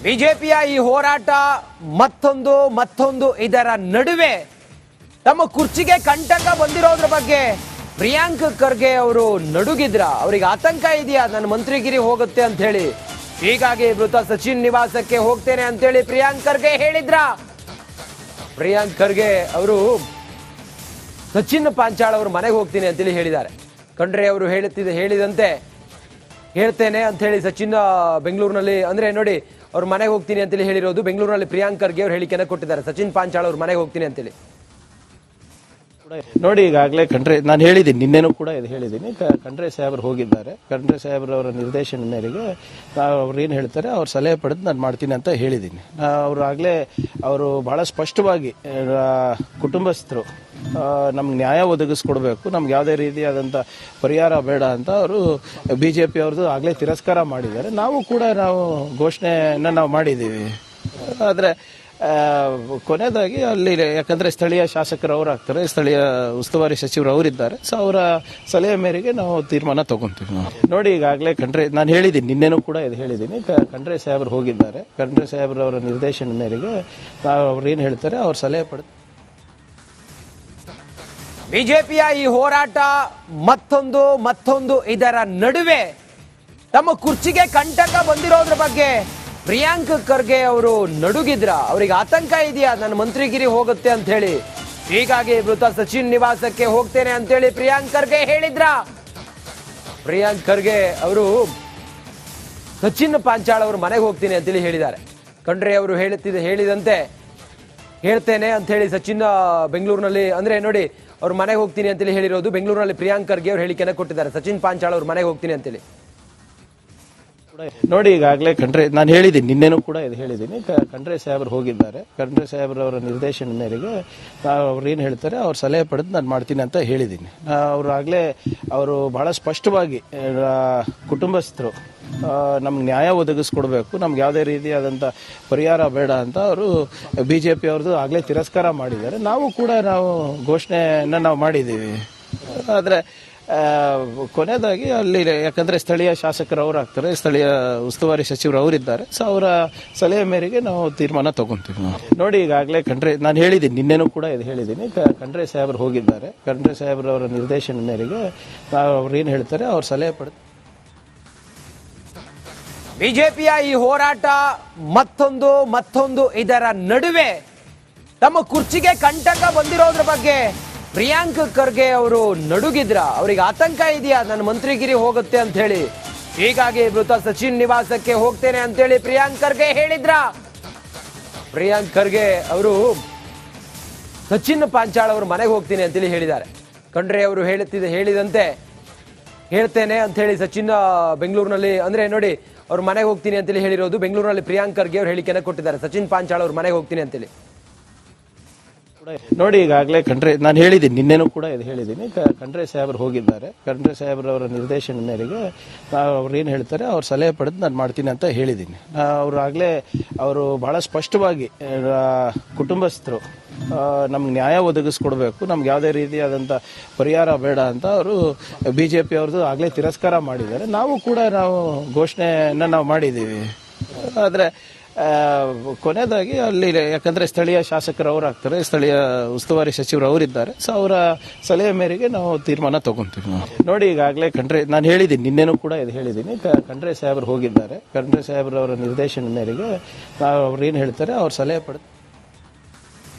ಬಿಜೆಪಿಯ ಈ ಹೋರಾಟ ಮತ್ತೊಂದು ಇದರ ನಡುವೆ ತಮ್ಮ ಕುರ್ಚಿಗೆ ಕಂಟಕ ಬಂದಿರೋದ್ರ ಬಗ್ಗೆ ಪ್ರಿಯಾಂಕ್ ಖರ್ಗೆ ಅವರು ನಡುಗಿದ್ರ, ಅವರಿಗೆ ಆತಂಕ ಇದೆಯಾ ನನ್ನ ಮಂತ್ರಿಗಿರಿ ಹೋಗುತ್ತೆ ಅಂತ ಹೇಳಿ. ಹೀಗಾಗಿ ಮೃತ ಸಚಿನ್ ನಿವಾಸಕ್ಕೆ ಹೋಗ್ತೇನೆ ಅಂತ ಹೇಳಿ ಪ್ರಿಯಾಂಕ್ ಖರ್ಗೆ ಹೇಳಿದ್ರ. ಪ್ರಿಯಾಂಕ್ ಖರ್ಗೆ ಅವರು ಸಚಿನ್ ಪಾಂಚಾಳ್ ಅವ್ರ ಮನೆಗೆ ಹೋಗ್ತೀನಿ ಅಂತೇಳಿ ಹೇಳಿದ್ದಾರೆ. ಖಂಡ್ರೆ ಅವರು ಹೇಳಿದಂತೆ ಹೇಳ್ತೇನೆ ಅಂತ ಹೇಳಿ ಸಚಿನ್ ಬೆಂಗಳೂರಿನಲ್ಲಿ ಅಂದ್ರೆ ನೋಡಿ ಅವ್ರ ಮನೆಗೆ ಹೋಗ್ತೀನಿ ಅಂತೇಳಿ ಹೇಳಿರೋದು. ಬೆಂಗಳೂರಿನಲ್ಲಿ ಪ್ರಿಯಾಂಕ್ ಖರ್ಗೆ ಅವರು ಹೇಳಿಕೆಯನ್ನು ಕೊಟ್ಟಿದ್ದಾರೆ, ಸಚಿನ್ ಪಾಂಚಾಳ್ ಅವ್ರ ಮನೆಗೆ ಹೋಗ್ತೀನಿ ಅಂತೇಳಿ. ನೋಡಿ, ಈಗಾಗಲೇ ಖಂಡ್ರೆ ನಾನು ಹೇಳಿದ್ದೀನಿ, ನಿನ್ನೆನೂ ಕೂಡ ಇದು ಹೇಳಿದ್ದೀನಿ. ಖಂಡ್ರೆ ಸಾಹೇಬರು ಹೋಗಿದ್ದಾರೆ. ಖಂಡ್ರೆ ಸಾಹೇಬ್ರವರ ನಿರ್ದೇಶನ ಮೇರೆಗೆ ಅವ್ರು ಏನು ಹೇಳ್ತಾರೆ ಅವ್ರ ಸಲಹೆ ಪಡೆದು ನಾನು ಮಾಡ್ತೀನಿ ಅಂತ ಹೇಳಿದ್ದೀನಿ. ಅವರು ಬಹಳ ಸ್ಪಷ್ಟವಾಗಿ ಕುಟುಂಬಸ್ಥರು ನಮ್ಗೆ ನ್ಯಾಯ ಒದಗಿಸ್ಕೊಡ್ಬೇಕು, ನಮ್ಗೆ ಯಾವುದೇ ರೀತಿಯಾದಂಥ ಪರಿಹಾರ ಬೇಡ ಅಂತ ಅವರು ಬಿಜೆಪಿ ಅವ್ರದ್ದು ಆಗಲೇ ತಿರಸ್ಕಾರ ಮಾಡಿದ್ದಾರೆ. ನಾವು ಘೋಷಣೆಯನ್ನು ನಾವು ಮಾಡಿದ್ದೀವಿ. ಆದರೆ ಕೊನೆಯದಾಗಿ ಅಲ್ಲಿ ಯಾಕಂದ್ರೆ ಸ್ಥಳೀಯ ಶಾಸಕರು ಅವರು ಆಗ್ತಾರೆ, ಸ್ಥಳೀಯ ಉಸ್ತುವಾರಿ ಸಚಿವರು ಅವರಿದ್ದಾರೆ. ಸೊ ಅವರ ಸಲಹೆ ಮೇರೆಗೆ ನಾವು ತೀರ್ಮಾನ ತಗೊಂತೀವಿ. ನೋಡಿ, ಈಗಾಗಲೇ ಖಂಡ್ರೆ ನಾನು ಹೇಳಿದ್ದೀನಿ, ನಿನ್ನೆನೂ ಕೂಡ ಇದು ಹೇಳಿದ್ದೀನಿ. ಖಂಡ್ರೆ ಸಾಹೇಬರು ಹೋಗಿದ್ದಾರೆ. ಖಂಡ್ರೆ ಸಾಹೇಬ್ರವರ ನಿರ್ದೇಶನ ಮೇರೆಗೆ ಅವ್ರು ಏನು ಹೇಳ್ತಾರೆ ಅವ್ರ ಸಲಹೆ ಪಡೆದು ಬಿಜೆಪಿಯ ಈ ಹೋರಾಟ ಮತ್ತೊಂದು ಇದರ ನಡುವೆ ತಮ್ಮ ಕುರ್ಚಿಗೆ ಕಂಟಕ ಬಂದಿರೋದ್ರ ಬಗ್ಗೆ ಪ್ರಿಯಾಂಕ್ ಖರ್ಗೆ ಅವರು ನಡುಗಿದ್ರ, ಅವರಿಗೆ ಆತಂಕ ಇದೆಯಾ ನನ್ನ ಮಂತ್ರಿಗಿರಿ ಹೋಗುತ್ತೆ ಅಂತ ಹೇಳಿ. ಹೀಗಾಗಿ ಮೃತ ಸಚಿನ್ ನಿವಾಸಕ್ಕೆ ಹೋಗ್ತೇನೆ ಅಂತೇಳಿ ಪ್ರಿಯಾಂಕ್ ಖರ್ಗೆ ಹೇಳಿದ್ರ. ಪ್ರಿಯಾಂಕ್ ಖರ್ಗೆ ಅವರು ಸಚಿನ್ ಪಾಂಚಾಳ್ ಅವ್ರ ಮನೆಗೆ ಹೋಗ್ತೀನಿ ಅಂತೇಳಿ ಹೇಳಿದ್ದಾರೆ. ಖಂಡ್ರೆ ಅವರು ಹೇಳಿದಂತೆ ಹೇಳ್ತೇನೆ ಅಂತ ಹೇಳಿ ಸಚಿನ್ ಬೆಂಗಳೂರಿನಲ್ಲಿ ಅಂದ್ರೆ ನೋಡಿ ಅವ್ರ ಮನೆಗೆ ಹೋಗ್ತೀನಿ ಅಂತೇಳಿ ಹೇಳಿರೋದು. ಬೆಂಗಳೂರಿನಲ್ಲಿ ಪ್ರಿಯಾಂಕ್ ಖರ್ಗೆ ಅವರು ಹೇಳಿಕೆಯನ್ನು ಕೊಟ್ಟಿದ್ದಾರೆ, ಸಚಿನ್ ಪಾಂಚಾಳ್ ಅವ್ರ ಮನೆಗೆ ಹೋಗ್ತೀನಿ ಅಂತೇಳಿ. ನೋಡಿ, ಈಗಾಗಲೇ ಖಂಡ್ರೆ ನಾನು ಹೇಳಿದ್ದೀನಿ, ನಿನ್ನೆನೂ ಕೂಡ ಇದು ಹೇಳಿದ್ದೀನಿ. ಖಂಡ್ರೆ ಸಾಹೇಬರು ಹೋಗಿದ್ದಾರೆ. ಖಂಡ್ರೆ ಸಾಹೇಬ್ರವರ ನಿರ್ದೇಶನ ಮೇರೆಗೆ ಅವ್ರು ಏನು ಹೇಳ್ತಾರೆ ಅವ್ರ ಸಲಹೆ ಪಡೆದು ನಾನು ಮಾಡ್ತೀನಿ ಅಂತ ಹೇಳಿದ್ದೀನಿ. ಅವರು ಬಹಳ ಸ್ಪಷ್ಟವಾಗಿ ಕುಟುಂಬಸ್ಥರು ನಮ್ಗೆ ನ್ಯಾಯ ಒದಗಿಸ್ಕೊಡ್ಬೇಕು, ನಮ್ಗೆ ಯಾವುದೇ ರೀತಿಯಾದಂಥ ಪರಿಹಾರ ಬೇಡ ಅಂತ ಅವರು ಬಿಜೆಪಿ ಅವ್ರದ್ದು ಆಗಲೇ ತಿರಸ್ಕಾರ ಮಾಡಿದ್ದಾರೆ. ನಾವು ಘೋಷಣೆಯನ್ನು ನಾವು ಮಾಡಿದ್ದೀವಿ. ಆದರೆ ಕೊನೆಯದಾಗಿ ಅಲ್ಲಿ ಯಾಕಂದ್ರೆ ಸ್ಥಳೀಯ ಶಾಸಕರು ಅವರು ಆಗ್ತಾರೆ, ಸ್ಥಳೀಯ ಉಸ್ತುವಾರಿ ಸಚಿವರು ಅವರಿದ್ದಾರೆ. ಸೊ ಅವರ ಸಲಹೆ ಮೇರೆಗೆ ನಾವು ತೀರ್ಮಾನ ತಗೊಂತೀವಿ. ನೋಡಿ, ಈಗಾಗಲೇ ಖಂಡ್ರೆ ನಾನು ಹೇಳಿದ್ದೀನಿ, ನಿನ್ನೆನೂ ಕೂಡ ಇದು ಹೇಳಿದ್ದೀನಿ. ಖಂಡ್ರೆ ಸಾಹೇಬರು ಹೋಗಿದ್ದಾರೆ. ಖಂಡ್ರೆ ಸಾಹೇಬ್ರವರ ನಿರ್ದೇಶನ ಮೇರೆಗೆ ಅವ್ರು ಏನು ಹೇಳ್ತಾರೆ ಅವ್ರ ಸಲಹೆ ಪಡೆದು ಬಿಜೆಪಿಯ ಈ ಹೋರಾಟ ಮತ್ತೊಂದು ಇದರ ನಡುವೆ ತಮ್ಮ ಕುರ್ಚಿಗೆ ಕಂಟಕ ಬಂದಿರೋದ್ರ ಬಗ್ಗೆ ಪ್ರಿಯಾಂಕ್ ಖರ್ಗೆ ಅವರು ನಡುಗಿದ್ರ, ಅವರಿಗೆ ಆತಂಕ ಇದೆಯಾ ನನ್ನ ಮಂತ್ರಿಗಿರಿ ಹೋಗುತ್ತೆ ಅಂತ ಹೇಳಿ. ಹೀಗಾಗಿ ಮೃತ ಸಚಿನ್ ನಿವಾಸಕ್ಕೆ ಹೋಗ್ತೇನೆ ಅಂತೇಳಿ ಪ್ರಿಯಾಂಕ್ ಖರ್ಗೆ ಹೇಳಿದ್ರ. ಪ್ರಿಯಾಂಕ್ ಖರ್ಗೆ ಅವರು ಸಚಿನ್ ಪಾಂಚಾಳ್ ಅವ್ರ ಮನೆಗೆ ಹೋಗ್ತೀನಿ ಅಂತೇಳಿ ಹೇಳಿದ್ದಾರೆ. ಖಂಡ್ರೆ ಅವರು ಹೇಳಿದಂತೆ ಹೇಳ್ತೇನೆ ಅಂತ ಹೇಳಿ ಸಚಿನ್ ಬೆಂಗಳೂರಿನಲ್ಲಿ ಅಂದ್ರೆ ನೋಡಿ ಅವ್ರ ಮನೆಗೆ ಹೋಗ್ತೀನಿ ಅಂತೇಳಿ ಹೇಳಿರೋದು. ಬೆಂಗಳೂರಿನಲ್ಲಿ ಪ್ರಿಯಾಂಕ್ ಖರ್ಗೆ ಅವರು ಹೇಳಿಕೆಯನ್ನು ಕೊಟ್ಟಿದ್ದಾರೆ, ಸಚಿನ್ ಪಾಂಚಾಳ್ ಅವ್ರ ಮನೆಗೆ ಹೋಗ್ತೀನಿ ಅಂತೇಳಿ. ನೋಡಿ, ಈಗಾಗಲೇ ಖಂಡ್ರೆ ನಾನು ಹೇಳಿದ್ದೀನಿ, ನಿನ್ನೆನೂ ಕೂಡ ಇದು ಹೇಳಿದ್ದೀನಿ. ಖಂಡ್ರೆ ಸಾಹೇಬರು ಹೋಗಿದ್ದಾರೆ. ಖಂಡ್ರೆ ಸಾಹೇಬ್ರವರ ನಿರ್ದೇಶನ ಮೇರೆಗೆ ಅವ್ರು ಏನು ಹೇಳ್ತಾರೆ ಅವ್ರ ಸಲಹೆ ಪಡೆದು ನಾನು ಮಾಡ್ತೀನಿ ಅಂತ ಹೇಳಿದ್ದೀನಿ. ಅವರು ಬಹಳ ಸ್ಪಷ್ಟವಾಗಿ ಕುಟುಂಬಸ್ಥರು ನಮ್ಗೆ ನ್ಯಾಯ ಒದಗಿಸ್ಕೊಡ್ಬೇಕು, ನಮ್ಗೆ ಯಾವುದೇ ರೀತಿಯಾದಂಥ ಪರಿಹಾರ ಬೇಡ ಅಂತ ಅವರು ಬಿಜೆಪಿ ಅವ್ರದ್ದು ಆಗಲೇ ತಿರಸ್ಕಾರ ಮಾಡಿದ್ದಾರೆ. ನಾವು ಘೋಷಣೆಯನ್ನು ನಾವು ಮಾಡಿದ್ದೀವಿ. ಆದರೆ ಕೊನೆಯದಾಗಿ ಅಲ್ಲಿ ಯಾಕಂದ್ರೆ ಸ್ಥಳೀಯ ಶಾಸಕರು ಅವರು ಆಗ್ತಾರೆ, ಸ್ಥಳೀಯ ಉಸ್ತುವಾರಿ ಸಚಿವರು ಅವರಿದ್ದಾರೆ. ಸೊ ಅವರ ಸಲಹೆ ಮೇರೆಗೆ ನಾವು ತೀರ್ಮಾನ ತಗೊಂತೀವಿ. ನೋಡಿ, ಈಗಾಗಲೇ ಖಂಡ್ರೆ ನಾನು ಹೇಳಿದ್ದೀನಿ, ನಿನ್ನೆನೂ ಕೂಡ ಇದು ಹೇಳಿದ್ದೀನಿ. ಖಂಡ್ರೆ ಸಾಹೇಬರು ಹೋಗಿದ್ದಾರೆ. ಖಂಡ್ರೆ ಸಾಹೇಬ್ರವರ ನಿರ್ದೇಶನ ಮೇರೆಗೆ ಅವ್ರು ಏನು ಹೇಳ್ತಾರೆ ಅವ್ರ ಸಲಹೆ ಪಡೆದು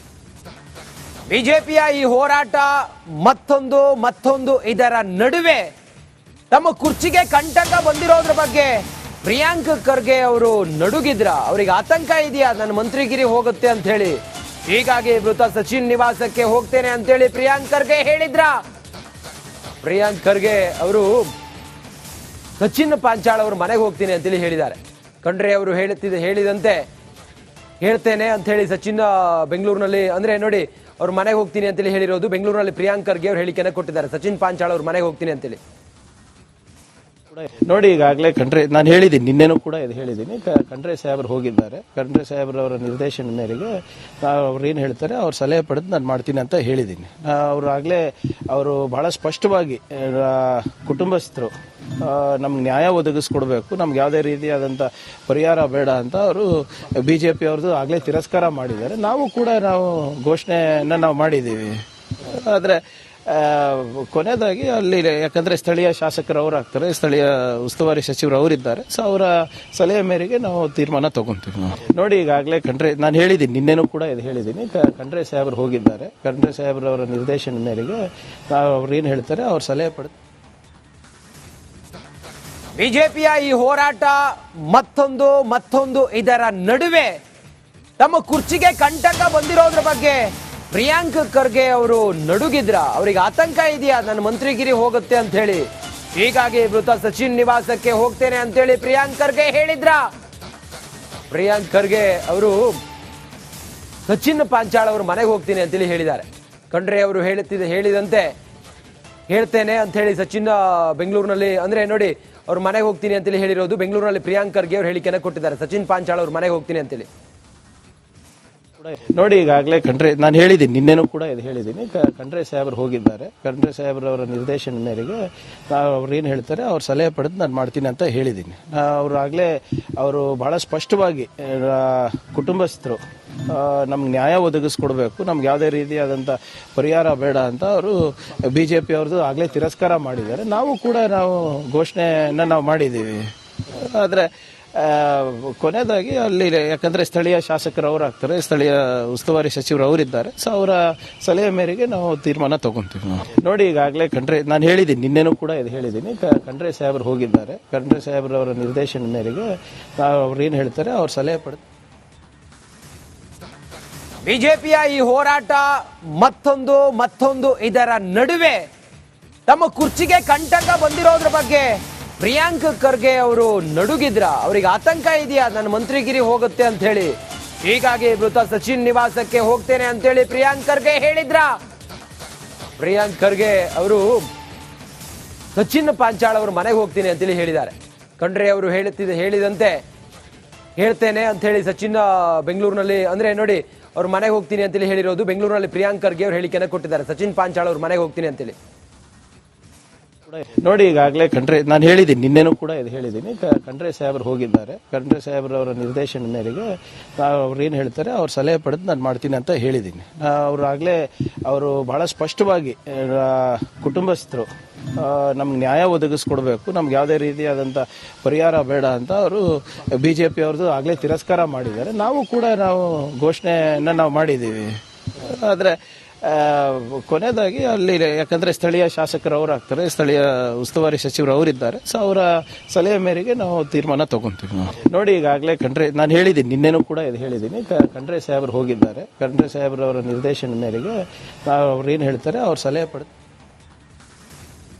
ಬಿಜೆಪಿಯ ಈ ಹೋರಾಟ ಮತ್ತೊಂದು ಇದರ ನಡುವೆ ತಮ್ಮ ಕುರ್ಚಿಗೆ ಕಂಟಕ ಬಂದಿರೋದ್ರ ಬಗ್ಗೆ ಪ್ರಿಯಾಂಕ್ ಖರ್ಗೆ ಅವರು ನಡುಗಿದ್ರ, ಅವರಿಗೆ ಆತಂಕ ಇದೆಯಾ ನನ್ನ ಮಂತ್ರಿಗಿರಿ ಹೋಗುತ್ತೆ ಅಂತ ಹೇಳಿ. ಹೀಗಾಗಿ ಮೃತ ಸಚಿನ್ ನಿವಾಸಕ್ಕೆ ಹೋಗ್ತೇನೆ ಅಂತೇಳಿ ಪ್ರಿಯಾಂಕ್ ಖರ್ಗೆ ಹೇಳಿದ್ರ. ಪ್ರಿಯಾಂಕ್ ಖರ್ಗೆ ಅವರು ಸಚಿನ್ ಪಾಂಚಾಳ್ ಅವ್ರ ಮನೆಗೆ ಹೋಗ್ತೀನಿ ಅಂತೇಳಿ ಹೇಳಿದ್ದಾರೆ. ಖಂಡ್ರೆ ಅವರು ಹೇಳಿದಂತೆ ಹೇಳ್ತೇನೆ ಅಂತ ಹೇಳಿ ಸಚಿನ್ ಬೆಂಗಳೂರಿನಲ್ಲಿ ಅಂದ್ರೆ ನೋಡಿ ಅವ್ರ ಮನೆಗೆ ಹೋಗ್ತೀನಿ ಅಂತೇಳಿ ಹೇಳಿರೋದು. ಬೆಂಗಳೂರಿನಲ್ಲಿ ಪ್ರಿಯಾಂಕ್ ಖರ್ಗೆ ಅವರು ಹೇಳಿಕೆಯನ್ನು ಕೊಟ್ಟಿದ್ದಾರೆ, ಸಚಿನ್ ಪಾಂಚಾಳ್ ಅವ್ರ ಮನೆಗೆ ಹೋಗ್ತೀನಿ ಅಂತೇಳಿ. ನೋಡಿ, ಈಗಾಗಲೇ ಖಂಡ್ರೆ ನಾನು ಹೇಳಿದ್ದೀನಿ, ನಿನ್ನೆನೂ ಕೂಡ ಇದು ಹೇಳಿದ್ದೀನಿ. ಖಂಡ್ರೆ ಸಾಹೇಬರು ಹೋಗಿದ್ದಾರೆ. ಖಂಡ್ರೆ ಸಾಹೇಬ್ರವರ ನಿರ್ದೇಶನ ಮೇರೆಗೆ ಅವ್ರು ಏನು ಹೇಳ್ತಾರೆ ಅವ್ರ ಸಲಹೆ ಪಡೆದು ನಾನು ಮಾಡ್ತೀನಿ ಅಂತ ಹೇಳಿದ್ದೀನಿ. ಅವರು ಬಹಳ ಸ್ಪಷ್ಟವಾಗಿ ಕುಟುಂಬಸ್ಥರು ನಮ್ಗೆ ನ್ಯಾಯ ಒದಗಿಸ್ಕೊಡ್ಬೇಕು, ನಮ್ಗೆ ಯಾವುದೇ ರೀತಿಯಾದಂಥ ಪರಿಹಾರ ಬೇಡ ಅಂತ ಅವರು BJP ಅವ್ರದ್ದು ಆಗಲೇ ತಿರಸ್ಕಾರ ಮಾಡಿದ್ದಾರೆ. ನಾವು ಘೋಷಣೆಯನ್ನು ನಾವು ಮಾಡಿದ್ದೀವಿ. ಆದರೆ ಕೊನೆಯದಾಗಿ ಅಲ್ಲಿ ಯಾಕಂದರೆ ಸ್ಥಳೀಯ ಶಾಸಕರು ಅವರು ಆಗ್ತಾರೆ, ಸ್ಥಳೀಯ ಉಸ್ತುವಾರಿ ಸಚಿವರು ಅವರಿದ್ದಾರೆ. ಸೊ ಅವರ ಸಲಹೆ ಮೇರೆಗೆ ನಾವು ತೀರ್ಮಾನ ತಗೊಂತೀವಿ. ನೋಡಿ, ಈಗಾಗಲೇ ನಾನು ಹೇಳಿದ್ದೀನಿ, ನಿನ್ನೆನೂ ಕೂಡ ಇದು ಹೇಳಿದ್ದೀನಿ, ಖಂಡ್ರೆ ಸಾಹೇಬರು ಹೋಗಿದ್ದಾರೆ. ಖಂಡ್ರೆ ಸಾಹೇಬ್ರವರ ನಿರ್ದೇಶನ ಮೇರೆಗೆ ಅವ್ರು ಏನು ಹೇಳ್ತಾರೆ ಅವ್ರ ಸಲಹೆ ಪಡೆದು ಬಿಜೆಪಿಯ ಈ ಹೋರಾಟ ಮತ್ತೊಂದು ಇದರ ನಡುವೆ ತಮ್ಮ ಕುರ್ಚಿಗೆ ಕಂಟಕ ಬಂದಿರೋದ್ರ ಬಗ್ಗೆ ಪ್ರಿಯಾಂಕ್ ಖರ್ಗೆ ಅವರು ನಡುಗಿದ್ರ, ಅವರಿಗೆ ಆತಂಕ ಇದೆಯಾ ನನ್ನ ಮಂತ್ರಿಗಿರಿ ಹೋಗುತ್ತೆ ಅಂತ ಹೇಳಿ. ಹೀಗಾಗಿ ಮೃತ ಸಚಿನ್ ನಿವಾಸಕ್ಕೆ ಹೋಗ್ತೇನೆ ಅಂತೇಳಿ ಪ್ರಿಯಾಂಕ್ ಖರ್ಗೆ ಹೇಳಿದ್ರ. ಪ್ರಿಯಾಂಕ್ ಖರ್ಗೆ ಅವರು ಸಚಿನ್ ಪಾಂಚಾಳ್ ಅವ್ರ ಮನೆಗೆ ಹೋಗ್ತೀನಿ ಅಂತೇಳಿ ಹೇಳಿದ್ದಾರೆ. ಖಂಡ್ರೆ ಅವರು ಹೇಳಿದಂತೆ ಹೇಳ್ತೇನೆ ಅಂತ ಹೇಳಿ ಸಚಿನ್ ಬೆಂಗಳೂರಿನಲ್ಲಿ, ಅಂದ್ರೆ ನೋಡಿ, ಅವ್ರ ಮನೆಗೆ ಹೋಗ್ತೀನಿ ಅಂತೇಳಿ ಹೇಳಿರೋದು. ಬೆಂಗಳೂರಿನಲ್ಲಿ ಪ್ರಿಯಾಂಕ್ ಖರ್ಗೆ ಅವ್ರು ಹೇಳಿಕೆನ ಕೊಟ್ಟಿದ್ದಾರೆ, ಸಚಿನ್ ಪಾಂಚಾಳ್ ಅವ್ರ ಮನೆಗೆ ಹೋಗ್ತೀನಿ ಅಂತೇಳಿ. ನೋಡಿ, ಈಗಾಗಲೇ ನಾನು ಹೇಳಿದ್ದೀನಿ, ನಿನ್ನೆನೂ ಕೂಡ ಇದು ಹೇಳಿದ್ದೀನಿ, ಖಂಡ್ರೆ ಸಾಹೇಬರು ಹೋಗಿದ್ದಾರೆ. ಖಂಡ್ರೆ ಸಾಹೇಬ್ರವರ ನಿರ್ದೇಶನ ಮೇರೆಗೆ ಅವ್ರು ಏನು ಹೇಳ್ತಾರೆ ಅವ್ರ ಸಲಹೆ ಪಡೆದು ನಾನು ಮಾಡ್ತೀನಿ ಅಂತ ಹೇಳಿದ್ದೀನಿ. ಅವರು ಬಹಳ ಸ್ಪಷ್ಟವಾಗಿ ಕುಟುಂಬಸ್ಥರು ನಮ್ಗೆ ನ್ಯಾಯ ಒದಗಿಸ್ಕೊಡ್ಬೇಕು, ನಮ್ಗೆ ಯಾವುದೇ ರೀತಿಯಾದಂಥ ಪರಿಹಾರ ಬೇಡ ಅಂತ ಅವರು BJP ಅವ್ರದ್ದು ಆಗಲೇ ತಿರಸ್ಕಾರ ಮಾಡಿದ್ದಾರೆ. ನಾವು ಘೋಷಣೆಯನ್ನು ನಾವು ಮಾಡಿದ್ದೀವಿ. ಆದರೆ ಕೊನೆಯದಾಗಿ ಅಲ್ಲಿ ಯಾಕಂದರೆ ಸ್ಥಳೀಯ ಶಾಸಕರು ಅವರು ಆಗ್ತಾರೆ, ಸ್ಥಳೀಯ ಉಸ್ತುವಾರಿ ಸಚಿವರು ಅವರಿದ್ದಾರೆ. ಸೊ ಅವರ ಸಲಹೆ ಮೇರೆಗೆ ನಾವು ತೀರ್ಮಾನ ತಗೊಂತೀವಿ. ನೋಡಿ, ಈಗಾಗಲೇ ನಾನು ಹೇಳಿದ್ದೀನಿ, ನಿನ್ನೆನೂ ಕೂಡ ಇದು ಹೇಳಿದ್ದೀನಿ, ಖಂಡ್ರೆ ಸಾಹೇಬರು ಹೋಗಿದ್ದಾರೆ. ಖಂಡ್ರೆ ಸಾಹೇಬ್ರವರ ನಿರ್ದೇಶನ ಮೇರೆಗೆ ಅವ್ರು ಏನು ಹೇಳ್ತಾರೆ ಅವ್ರ ಸಲಹೆ ಪಡೆದು ಬಿಜೆಪಿಯ ಈ ಹೋರಾಟ ಮತ್ತೊಂದು ಇದರ ನಡುವೆ ತಮ್ಮ ಕುರ್ಚಿಗೆ ಕಂಟಕ ಬಂದಿರೋದ್ರ ಬಗ್ಗೆ ಪ್ರಿಯಾಂಕ್ ಖರ್ಗೆ ಅವರು ನಡುಗಿದ್ರ, ಅವರಿಗೆ ಆತಂಕ ಇದೆಯಾ ನನ್ನ ಮಂತ್ರಿಗಿರಿ ಹೋಗುತ್ತೆ ಅಂತ ಹೇಳಿ. ಹೀಗಾಗಿ ಮೃತ ಸಚಿನ್ ನಿವಾಸಕ್ಕೆ ಹೋಗ್ತೇನೆ ಅಂತೇಳಿ ಪ್ರಿಯಾಂಕ್ ಖರ್ಗೆ ಹೇಳಿದ್ರ. ಪ್ರಿಯಾಂಕ್ ಖರ್ಗೆ ಅವರು ಸಚಿನ್ ಪಾಂಚಾಳ್ ಅವ್ರ ಮನೆಗೆ ಹೋಗ್ತೀನಿ ಅಂತೇಳಿ ಹೇಳಿದ್ದಾರೆ. ಖಂಡ್ರೆ ಅವರು ಹೇಳಿದಂತೆ ಹೇಳ್ತೇನೆ ಅಂತ ಹೇಳಿ ಸಚಿನ್ ಬೆಂಗಳೂರಿನಲ್ಲಿ, ಅಂದ್ರೆ ನೋಡಿ, ಅವ್ರ ಮನೆಗೆ ಹೋಗ್ತೀನಿ ಅಂತೇಳಿ ಹೇಳಿರೋದು. ಬೆಂಗಳೂರಿನಲ್ಲಿ ಪ್ರಿಯಾಂಕ್ ಖರ್ಗೆ ಅವ್ರು ಹೇಳಿಕೆನ ಕೊಟ್ಟಿದ್ದಾರೆ, ಸಚಿನ್ ಪಾಂಚಾಳ್ ಅವ್ರ ಮನೆಗೆ ಹೋಗ್ತೀನಿ ಅಂತೇಳಿ. ನೋಡಿ, ಈಗಾಗಲೇ ನಾನು ಹೇಳಿದ್ದೀನಿ, ನಿನ್ನೆನೂ ಕೂಡ ಇದು ಹೇಳಿದ್ದೀನಿ, ಖಂಡ್ರೆ ಸಾಹೇಬರು ಹೋಗಿದ್ದಾರೆ. ಖಂಡ್ರೆ ಸಾಹೇಬ್ರವರ ನಿರ್ದೇಶನ ಮೇರೆಗೆ ಅವ್ರು ಏನು ಹೇಳ್ತಾರೆ ಅವ್ರ ಸಲಹೆ ಪಡೆದು ನಾನು ಮಾಡ್ತೀನಿ ಅಂತ ಹೇಳಿದ್ದೀನಿ. ಅವರು ಬಹಳ ಸ್ಪಷ್ಟವಾಗಿ ಕುಟುಂಬಸ್ಥರು ನಮ್ಗೆ ನ್ಯಾಯ ಒದಗಿಸ್ಕೊಡ್ಬೇಕು, ನಮ್ಗೆ ಯಾವುದೇ ರೀತಿಯಾದಂಥ ಪರಿಹಾರ ಬೇಡ ಅಂತ ಅವರು BJP ಅವ್ರದ್ದು ಆಗಲೇ ತಿರಸ್ಕಾರ ಮಾಡಿದ್ದಾರೆ. ನಾವು ಘೋಷಣೆಯನ್ನು ನಾವು ಮಾಡಿದ್ದೀವಿ. ಆದರೆ ಕೊನೆಯದಾಗಿ ಅಲ್ಲಿ ಯಾಕಂದರೆ ಸ್ಥಳೀಯ ಶಾಸಕರು ಅವರು ಆಗ್ತಾರೆ, ಸ್ಥಳೀಯ ಉಸ್ತುವಾರಿ ಸಚಿವರು ಅವರಿದ್ದಾರೆ. ಸೊ ಅವರ ಸಲಹೆ ಮೇರೆಗೆ ನಾವು ತೀರ್ಮಾನ ತಗೊಂತೀವಿ. ನೋಡಿ, ಈಗಾಗಲೇ ನಾನು ಹೇಳಿದ್ದೀನಿ, ನಿನ್ನೆನೂ ಕೂಡ ಇದು ಹೇಳಿದ್ದೀನಿ, ಖಂಡ್ರೆ ಸಾಹೇಬರು ಹೋಗಿದ್ದಾರೆ. ಖಂಡ್ರೆ ಸಾಹೇಬ್ರವರ ನಿರ್ದೇಶನ ಮೇರೆಗೆ ಅವ್ರು ಏನು ಹೇಳ್ತಾರೆ ಅವ್ರ ಸಲಹೆ ಪಡೆದು